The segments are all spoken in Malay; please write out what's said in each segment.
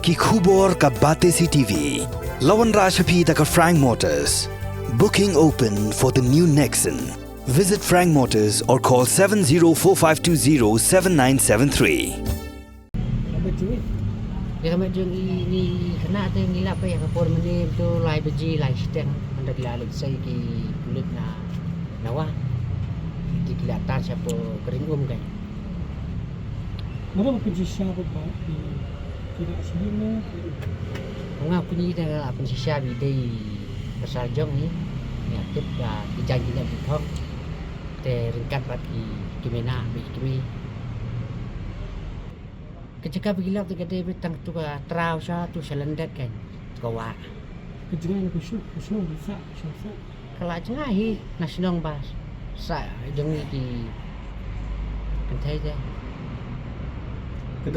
कि khubor ka bate si TV. Lawan Rashapi taka Frank Motors. Booking open for the new Nexon. Visit Frank Motors or call 7045207973. Dia kami jeng ni kena tu ngilap apa yang kapor meni tu lai beji lai steng anda gila saya ki kulit na nawa di kelihatan siapa kering kan. Mana kerja siapa pak di tidak sini ni? Ngah punya dah apa sisa bidai besar Jong ni aktif dah dijanji nak ditong te ringkat bagi kimena bagi kimi ketika begila tu kata betang tu ka trau sha tu selendat kan kawa Kerja yang kusuk bisa siapa? kalau jengah hi nasional bas sa Jong ni ki kentai je Kena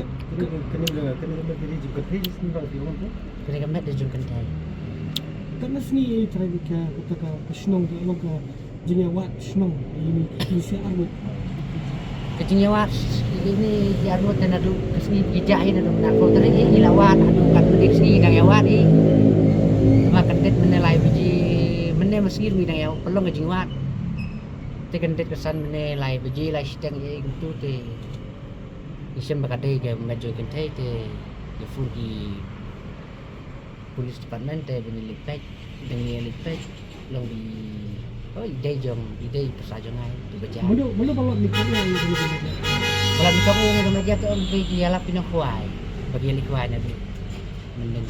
berdiri juga kerja sendiri di rumah tu. kena kemet dia Jong kentai Kerana sini terika kata kesenong di orang ke jenis wat senong ini isi arut. kecingnya was ini di anu dan adu kesini gijain adu nak kau tadi ilawan adu kan prediksi dang yawat i makan det menilai biji mene mesir mi dang yaw pelong kecing wat te kendet kesan menilai biji lai sidang ye gitu te isem bakadai ke maju kentai te di fundi polis departemen te benilik pek dengan lipek long di oh ide persajangan tu baca. Mana balok ni kau yang ini. Kalau di kamu yang remaja tu bagi ialah Nongkhwai, bagi Nongkhwai nanti mending.